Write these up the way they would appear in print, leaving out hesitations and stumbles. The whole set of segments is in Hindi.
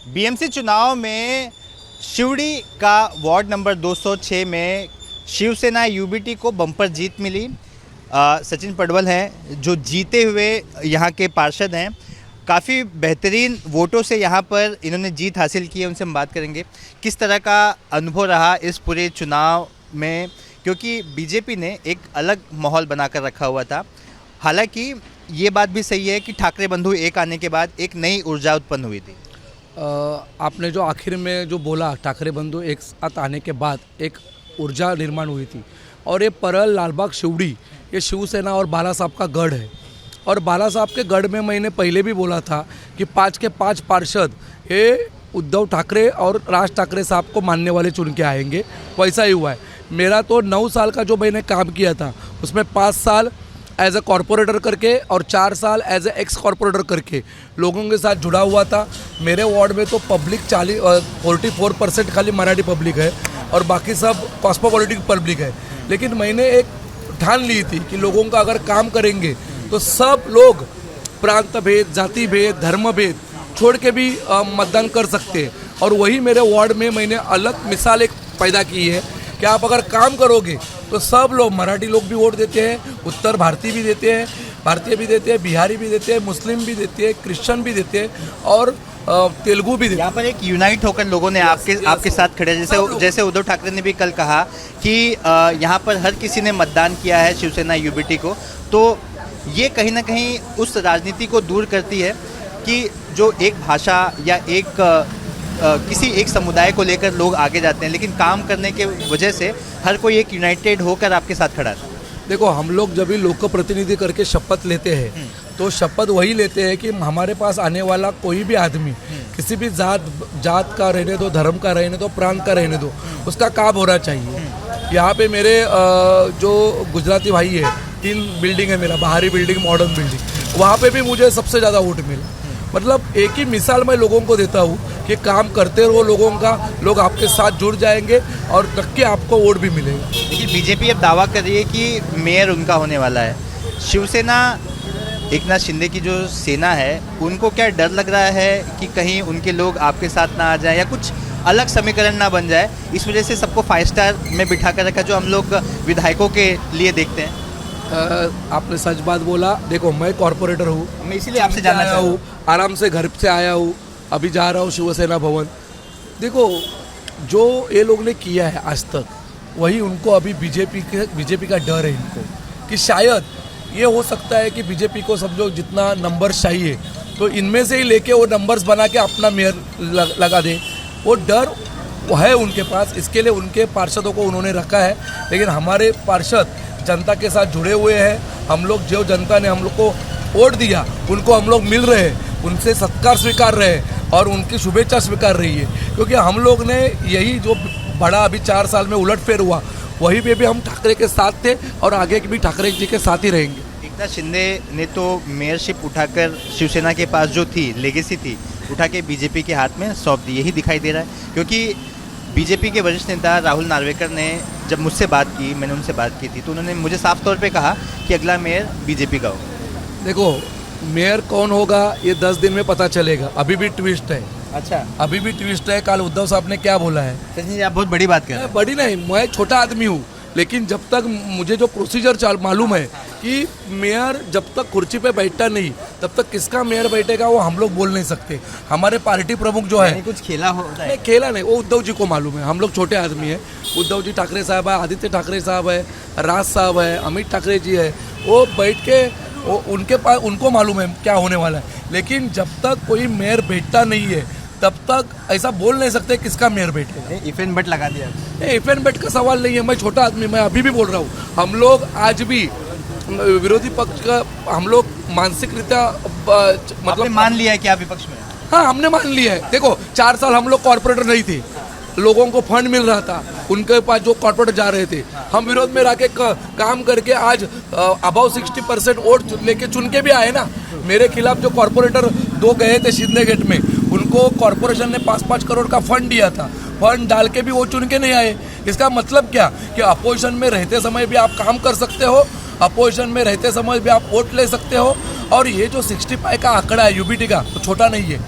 बीएमसी चुनाव में शिवड़ी का वार्ड नंबर 206 में शिवसेना यूबीटी को बम्पर जीत मिली। सचिन पडवल हैं जो जीते हुए यहाँ के पार्षद हैं। काफ़ी बेहतरीन वोटों से यहाँ पर इन्होंने जीत हासिल की है। उनसे हम बात करेंगे किस तरह का अनुभव रहा इस पूरे चुनाव में, क्योंकि बीजेपी ने एक अलग माहौल बनाकर रखा हुआ था। हालांकि ये बात भी सही है कि ठाकरे बंधु एक आने के बाद एक नई ऊर्जा उत्पन्न हुई थी। आपने जो आखिर में जो बोला, ठाकरे बंधु एक साथ आने के बाद एक ऊर्जा निर्माण हुई थी। और ये परल, लालबाग, शिवड़ी ये शिवसेना और बाला साहब का गढ़ है। और बाला साहब के गढ़ में मैंने पहले भी बोला था कि 5 के 5 पार्षद ये उद्धव ठाकरे और राज ठाकरे साहब को मानने वाले चुन के आएंगे। वैसा ही हुआ है। मेरा तो 9 साल का जो मैंने काम किया था उसमें 5 साल एज ए कॉरपोरेटर करके और 4 साल एज ए एक्स कॉरपोरेटर करके लोगों के साथ जुड़ा हुआ था। मेरे वार्ड में तो पब्लिक 44% खाली मराठी पब्लिक है और बाकी सब कॉस्मोपॉलिटिक पब्लिक है। लेकिन मैंने एक ठान ली थी कि लोगों का अगर काम करेंगे तो सब लोग प्रांत भेद, जाति भेद, धर्म भेद छोड़ के भी मतदान कर सकते हैं। और वही मेरे वार्ड में मैंने अलग मिसाल एक पैदा की है कि आप अगर काम करोगे तो सब लोग, मराठी लोग भी वोट देते हैं, उत्तर भारतीय भी देते हैं, भारतीय भी देते हैं, बिहारी भी देते हैं, मुस्लिम भी देते हैं, क्रिश्चियन भी देते हैं और तेलुगु भी देते हैं। यहाँ पर एक यूनाइट होकर लोगों ने आपके साथ खड़े, जैसे उद्धव ठाकरे ने भी कल कहा कि यहाँ पर हर किसी ने मतदान किया है शिवसेना यूबीटी को। तो ये कहीं ना कहीं उस राजनीति को दूर करती है कि जो एक भाषा या किसी एक समुदाय को लेकर लोग आगे जाते हैं, लेकिन काम करने के वजह से हर कोई एक यूनाइटेड होकर आपके साथ खड़ा है। देखो, हम लोग जब भी लोक प्रतिनिधि करके शपथ लेते हैं तो शपथ वही लेते हैं कि हमारे पास आने वाला कोई भी आदमी किसी भी जात का रहने दो, धर्म का रहने दो, प्रांत का रहने दो, उसका काम होना चाहिए। यहाँ पे मेरे जो गुजराती भाई है, 3 बिल्डिंग है मेरा, बाहरी बिल्डिंग, मॉडर्न बिल्डिंग, वहाँ पे भी मुझे सबसे ज़्यादा वोट मिला। मतलब एक ही मिसाल मैं लोगों को देता हूँ कि काम करते रहो लोगों का, लोग आपके साथ जुड़ जाएंगे और तक आपको वोट भी मिलेगा। देखिए, बीजेपी अब दावा कर रही है कि मेयर उनका होने वाला है। शिवसेना, एकनाथ शिंदे की जो सेना है, उनको क्या डर लग रहा है कि कहीं उनके लोग आपके साथ ना आ जाए या कुछ अलग समीकरण ना बन जाए, इस वजह से सबको 5 स्टार में बिठा कर रखा जो हम लोग विधायकों के लिए देखते हैं? आपने सच बात बोला। देखो, मैं कॉरपोरेटर हूँ, मैं इसीलिए आपसे जानना चाह रहा हूँ। आराम से घर से आया हूँ, अभी जा रहा हूँ शिवसेना भवन। देखो, जो ये लोग ने किया है आज तक, वही उनको अभी बीजेपी का डर है इनको कि शायद ये हो सकता है कि बीजेपी को समझो जितना नंबर चाहिए तो इनमें से ही लेके वो नंबर्स बना के अपना मेयर लगा दे। वो डर है उनके पास, इसके लिए उनके पार्षदों को उन्होंने रखा है। लेकिन हमारे पार्षद जनता के साथ जुड़े हुए हैं। हम लोग, जो जनता ने हम लोग को वोट दिया उनको हम लोग मिल रहे हैं, उनसे सत्कार स्वीकार रहे हैं और उनकी शुभेच्छा स्वीकार रही है। क्योंकि हम लोग ने यही जो बड़ा अभी 4 साल में उलटफेर हुआ, वही पे भी हम ठाकरे के साथ थे और आगे भी ठाकरे जी के साथ ही रहेंगे। एकनाथ शिंदे ने तो मेयरशिप उठाकर शिवसेना के पास जो थी, लेगेसी थी, उठा के बीजेपी के हाथ में सौंप दी। यही दिखाई दे रहा है, क्योंकि बीजेपी के वरिष्ठ नेता राहुल नार्वेकर ने जब मुझसे बात की, मैंने उनसे बात की थी, तो उन्होंने मुझे साफ तौर पे कहा कि अगला मेयर बीजेपी का होगा। देखो, मेयर कौन होगा ये 10 दिन में पता चलेगा। अभी भी ट्विस्ट है। अच्छा, अभी भी ट्विस्ट है। कल उद्धव साहब ने क्या बोला है? सचिन जी, आप बहुत बड़ी बात कर रहे हैं। बड़ी नहीं, मैं छोटा आदमी हूँ, लेकिन जब तक मुझे जो प्रोसीजर मालूम है कि मेयर जब तक कुर्सी पे बैठता नहीं तब तक किसका मेयर बैठेगा वो हम लोग बोल नहीं सकते। हमारे पार्टी प्रमुख जो है, कुछ खेला होता है? नहीं, खेला नहीं, वो उद्धव जी को मालूम है। हम लोग छोटे आदमी हैं। उद्धव जी ठाकरे साहब है, आदित्य ठाकरे साहब है, राज साहब है, अमित ठाकरे जी है, वो बैठ के उनके पास, उनको मालूम है क्या होने वाला है। लेकिन जब तक कोई मेयर बैठता नहीं है तब तक ऐसा बोल नहीं सकते किसका मेयर बैठेगा। इफ एंड बट लगा दिया। इफ एंड बट का सवाल नहीं है। मैं छोटा आदमी, मैं अभी भी बोल रहा हूँ, हम लोग आज भी विरोधी पक्ष का, हम लोग मानसिक रीत्या मतलब मान लिया है कि आप विपक्ष में? हाँ, हमने मान लिया है। देखो, 4 साल हम लोग कॉर्पोरेटर नहीं थे, लोगों को फंड मिल रहा था, उनके पास जो कॉर्पोरेटर जा रहे थे, हम विरोध में रह के काम करके आज अबाउ 60% वोट लेके चुन के भी आए ना। मेरे खिलाफ जो कॉर्पोरेटर 2 गए थे शिंदे गेट में, उनको कॉर्पोरेशन ने 5-5 करोड़ का फंड दिया था, फंड डाल के भी वो चुन के नहीं आए। इसका मतलब क्या कि अपोजिशन में रहते समय भी आप काम कर सकते हो, अपोजिशन में रहते समय भी आप वोट ले सकते हो। और ये जो 65 का आंकड़ा है यूबीटी का, तो छोटा नहीं है।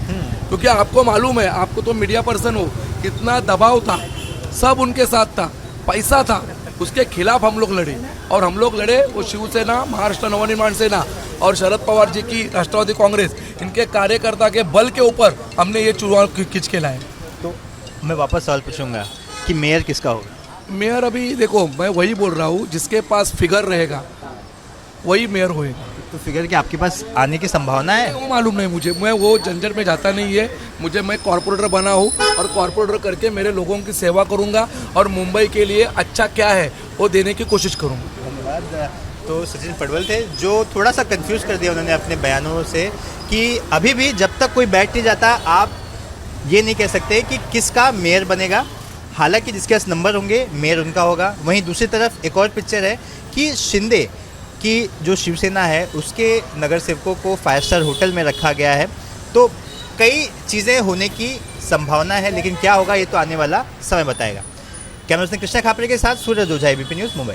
क्योंकि आपको मालूम है, आपको तो मीडिया पर्सन हो, कितना दबाव था, सब उनके साथ था, पैसा था, उसके खिलाफ हम लोग लड़े। और हम लोग लड़े वो शिवसेना, महाराष्ट्र नवनिर्माण सेना और शरद पवार जी की राष्ट्रवादी कांग्रेस, इनके कार्यकर्ता के बल के ऊपर हमने ये चुनाव खींच के लाए। तो मैं वापस सवाल पूछूंगा कि मेयर किसका होगा? मेयर अभी देखो, मैं वही बोल रहा हूँ, जिसके पास फिगर रहेगा वही मेयर होएगा। तो फिगर कि आपके पास आने की संभावना है? वो मालूम नहीं मुझे, मैं वो झंझट में जाता नहीं है। मैं कॉर्पोरेटर बना हूँ और कॉर्पोरेटर करके मेरे लोगों की सेवा करूँगा और मुंबई के लिए अच्छा क्या है वो देने की कोशिश करूँगा। धन्यवाद। तो सचिन पडवल थे, जो थोड़ा सा कंफ्यूज कर दिया उन्होंने अपने बयानों से कि अभी भी जब तक कोई बैठ नहीं जाता आप ये नहीं कह सकते कि किसका मेयर बनेगा। हालांकि जिसके पास नंबर होंगे मेयर उनका होगा। वहीं दूसरी तरफ एक और पिक्चर है कि शिंदे की जो शिवसेना है उसके नगर सेवकों को 5 स्टार होटल में रखा गया है। तो कई चीज़ें होने की संभावना है, लेकिन क्या होगा ये तो आने वाला समय बताएगा। कैमरा पर्सन कृष्णा खापरे के साथ सूरज ओझा, एबीपी न्यूज़, मुंबई।